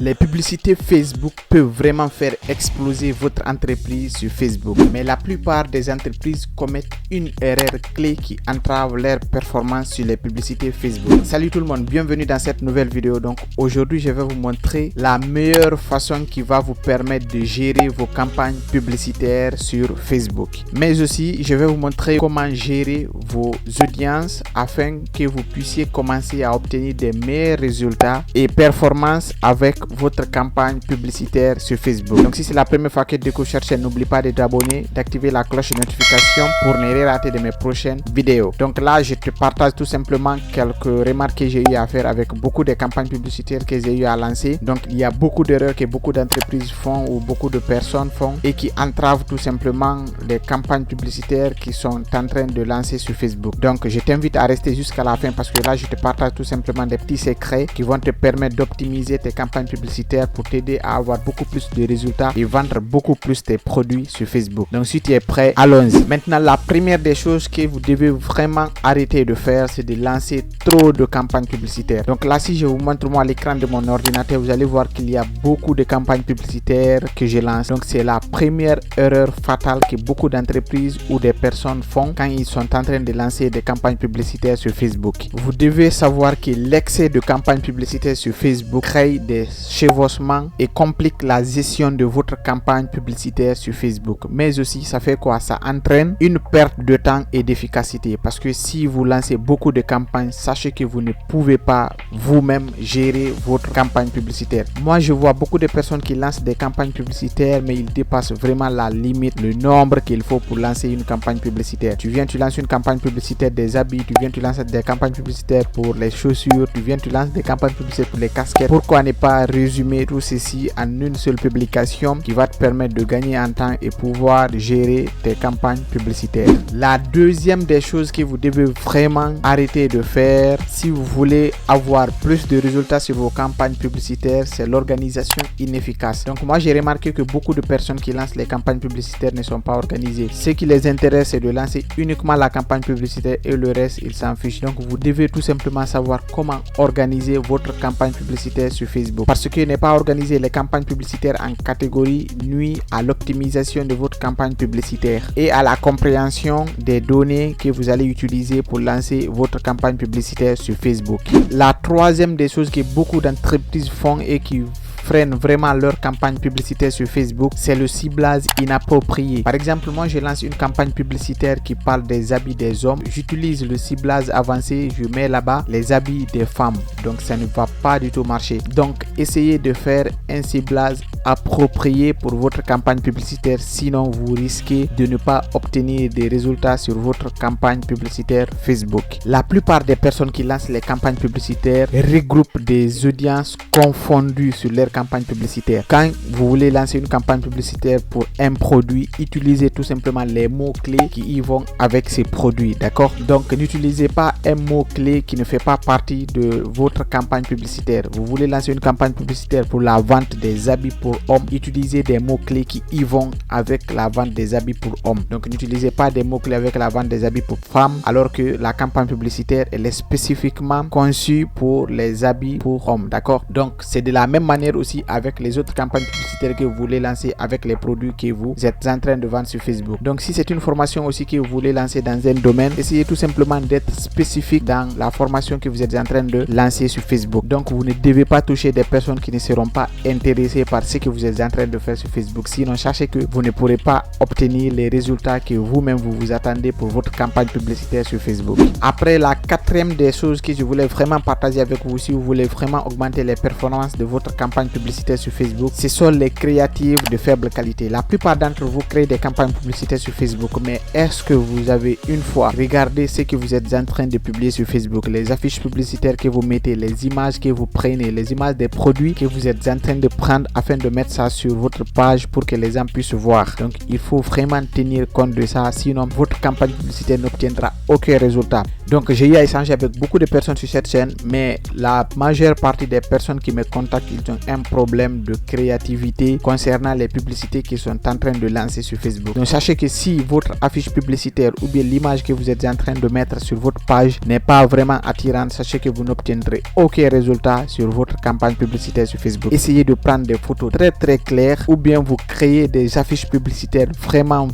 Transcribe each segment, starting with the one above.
Les publicités Facebook peuvent vraiment faire exploser votre entreprise sur Facebook. Mais la plupart des entreprises commettent une erreur clé qui entrave leur performance sur les publicités Facebook. Salut tout le monde, bienvenue dans cette nouvelle vidéo. Donc aujourd'hui, je vais vous montrer la meilleure façon qui va vous permettre de gérer vos campagnes publicitaires sur Facebook. Mais aussi, je vais vous montrer comment gérer vos audiences afin que vous puissiez commencer à obtenir des meilleurs résultats et performances avec votre campagne publicitaire sur Facebook. Donc si c'est la première fois que tu découvres cette chaîne, n'oublie pas de t'abonner, d'activer la cloche de notification pour ne rien rater de mes prochaines vidéos. Donc là, je te partage tout simplement quelques remarques que j'ai eu à faire avec beaucoup de campagnes publicitaires que j'ai eu à lancer. Donc il y a beaucoup d'erreurs que beaucoup d'entreprises font ou beaucoup de personnes font et qui entravent tout simplement les campagnes publicitaires qui sont en train de lancer sur Facebook. Donc je t'invite à rester jusqu'à la fin parce que là, je te partage tout simplement des petits secrets qui vont te permettre d'optimiser tes campagnes publicitaires pour t'aider à avoir beaucoup plus de résultats et vendre beaucoup plus tes produits sur Facebook. Donc si tu es prêt, allons-y. Maintenant, la première des choses que vous devez vraiment arrêter de faire, c'est de lancer trop de campagnes publicitaires. Donc là, si je vous montre moi l'écran de mon ordinateur, vous allez voir qu'il y a beaucoup de campagnes publicitaires que je lance. Donc c'est la première erreur fatale que beaucoup d'entreprises ou des personnes font quand ils sont en train de lancer des campagnes publicitaires sur Facebook. Vous devez savoir que l'excès de campagnes publicitaires sur Facebook crée des chevauchements et complique la gestion de votre campagne publicitaire sur Facebook. Mais aussi, ça fait quoi? Ça entraîne une perte de temps et d'efficacité parce que si vous lancez beaucoup de campagnes, sachez que vous ne pouvez pas vous-même gérer votre campagne publicitaire. Moi, je vois beaucoup de personnes qui lancent des campagnes publicitaires, mais ils dépassent vraiment la limite, le nombre qu'il faut pour lancer une campagne publicitaire. Tu lances une campagne publicitaire des habits, tu lances des campagnes publicitaires pour les chaussures, tu lances des campagnes publicitaires pour les casquettes. Pourquoi ne pas résumer tout ceci en une seule publication qui va te permettre de gagner en temps et pouvoir gérer tes campagnes publicitaires? La deuxième des choses que vous devez vraiment arrêter de faire si vous voulez avoir plus de résultats sur vos campagnes publicitaires, c'est l'organisation inefficace. Donc moi, j'ai remarqué que beaucoup de personnes qui lancent les campagnes publicitaires ne sont pas organisées. Ce qui les intéresse, c'est de lancer uniquement la campagne publicitaire et le reste, ils s'en fichent. Donc vous devez tout simplement savoir comment organiser votre campagne publicitaire sur Facebook. Parce que ne pas organiser les campagnes publicitaires en catégorie nuit à l'optimisation de votre campagne publicitaire et à la compréhension des données que vous allez utiliser pour lancer votre campagne publicitaire sur Facebook. La troisième des choses que beaucoup d'entreprises font et qui freinent vraiment leur campagne publicitaire sur Facebook, c'est le ciblage inapproprié. Par exemple, moi je lance une campagne publicitaire qui parle des habits des hommes. J'utilise le ciblage avancé, je mets là-bas les habits des femmes. Donc ça ne va pas du tout marcher. Donc essayez de faire un ciblage approprié pour votre campagne publicitaire, sinon vous risquez de ne pas obtenir des résultats sur votre campagne publicitaire Facebook. La plupart des personnes qui lancent les campagnes publicitaires regroupent des audiences confondues sur leur campagne publicitaire. Quand vous voulez lancer une campagne publicitaire pour un produit, utilisez tout simplement les mots-clés qui y vont avec ces produits, d'accord? Donc n'utilisez pas un mot-clé qui ne fait pas partie de votre campagne publicitaire. Vous voulez lancer une campagne publicitaire pour la vente des habits pour hommes, utilisez des mots-clés qui y vont avec la vente des habits pour hommes. Donc n'utilisez pas des mots-clés avec la vente des habits pour femmes, alors que la campagne publicitaire, elle est spécifiquement conçue pour les habits pour hommes, d'accord? Donc c'est de la même manière aussi avec les autres campagnes publicitaires que vous voulez lancer avec les produits que vous êtes en train de vendre sur Facebook. Donc si c'est une formation aussi que vous voulez lancer dans un domaine, essayez tout simplement d'être spécifique dans la formation que vous êtes en train de lancer sur Facebook. Donc vous ne devez pas toucher des personnes qui ne seront pas intéressées par ce que vous êtes en train de faire sur Facebook. Sinon, sachez que vous ne pourrez pas obtenir les résultats que vous-même vous attendez pour votre campagne publicitaire sur Facebook. Après, la quatrième des choses que je voulais vraiment partager avec vous, si vous voulez vraiment augmenter les performances de votre campagne publicitaire sur Facebook, ce sont les créatives de faible qualité. La plupart d'entre vous créent des campagnes publicitaires sur Facebook, mais est-ce que vous avez une fois regardé ce que vous êtes en train de publier sur Facebook, les affiches publicitaires que vous mettez, les images que vous prenez, les images des produits que vous êtes en train de prendre afin de mettre ça sur votre page pour que les gens puissent voir. Donc il faut vraiment tenir compte de ça, sinon votre campagne publicitaire n'obtiendra aucun résultat. Donc j'ai eu à échanger avec beaucoup de personnes sur cette chaîne, mais la majeure partie des personnes qui me contactent, ils ont un problème de créativité concernant les publicités qu'ils sont en train de lancer sur Facebook. Donc sachez que si votre affiche publicitaire ou bien l'image que vous êtes en train de mettre sur votre page n'est pas vraiment attirante, sachez que vous n'obtiendrez aucun résultat sur votre campagne publicitaire sur Facebook. Essayez de prendre des photos très claires ou bien vous créez des affiches publicitaires vraiment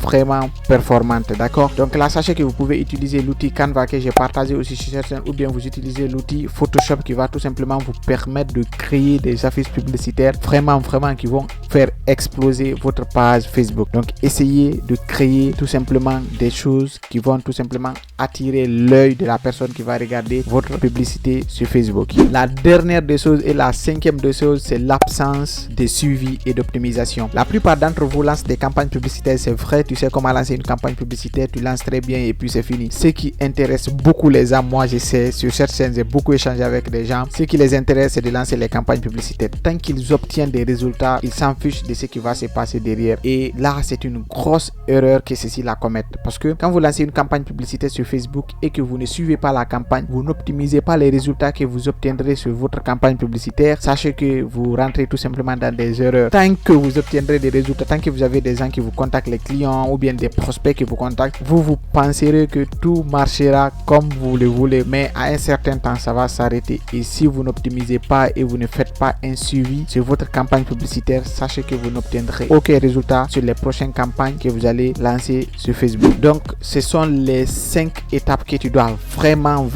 performantes, d'accord? Donc là, sachez que vous pouvez utiliser l'outil Canva que j'ai partagé aussi sur cette chaîne, ou bien vous utilisez l'outil Photoshop qui va tout simplement vous permettre de créer des affiches publicitaires vraiment qui vont faire exploser votre page Facebook. Donc essayez de créer tout simplement des choses qui vont tout simplement attirer l'œil de la personne qui va regarder votre publicité sur Facebook. La dernière des choses et la cinquième des choses, c'est l'absence de suivi et d'optimisation. La plupart d'entre vous lancent des campagnes publicitaires, c'est vrai, tu sais comment lancer une campagne publicitaire, tu lances très bien et puis c'est fini. Ce qui intéresse beaucoup les gens, moi je sais, sur cette chaîne j'ai beaucoup échangé avec des gens, ce qui les intéresse c'est de lancer les campagnes publicitaires. Tant qu'ils obtiennent des résultats, ils s'en fichent de ce qui va se passer derrière. Et là, c'est une grosse erreur que ceux-ci la commettent. Parce que quand vous lancez une campagne publicitaire sur Facebook et que vous ne suivez pas la campagne, vous n'optimisez pas les résultats que vous obtiendrez sur votre campagne publicitaire, sachez que vous rentrez tout simplement dans des erreurs. Tant que vous obtiendrez des résultats, tant que vous avez des gens qui vous contactent, les clients ou bien des prospects qui vous contactent, vous penserez que tout marchera comme vous le voulez, mais à un certain temps, ça va s'arrêter. Et si vous n'optimisez pas et vous ne faites pas un suivi sur votre campagne publicitaire, sachez que vous n'obtiendrez aucun résultat sur les prochaines campagnes que vous allez lancer sur Facebook. Donc, ce sont les 5 étapes que tu dois vraiment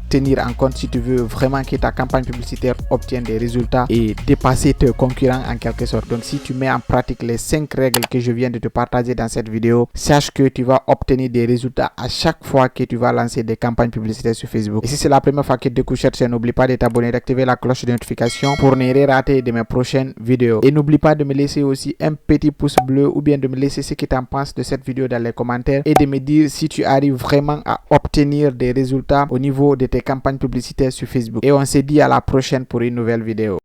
tenir en compte si tu veux vraiment que ta campagne publicitaire obtienne des résultats et dépasser tes concurrents en quelque sorte. Donc, si tu mets en pratique les 5 règles que je viens de te partager dans cette vidéo, sache que tu vas obtenir des résultats à chaque fois que tu vas lancer des campagnes publicitaires sur Facebook. Et si c'est la première fois que tu découvres cette chaîne, n'oublie pas de t'abonner et d'activer la cloche de notification pour ne rien rater de mes prochaines vidéos. Et n'oublie pas de me laisser aussi un petit pouce bleu ou bien de me laisser ce que tu en penses de cette vidéo dans les commentaires et de me dire si tu arrives vraiment à obtenir des résultats au niveau de tes campagnes publicitaires sur Facebook. Et on se dit à la prochaine pour une nouvelle vidéo.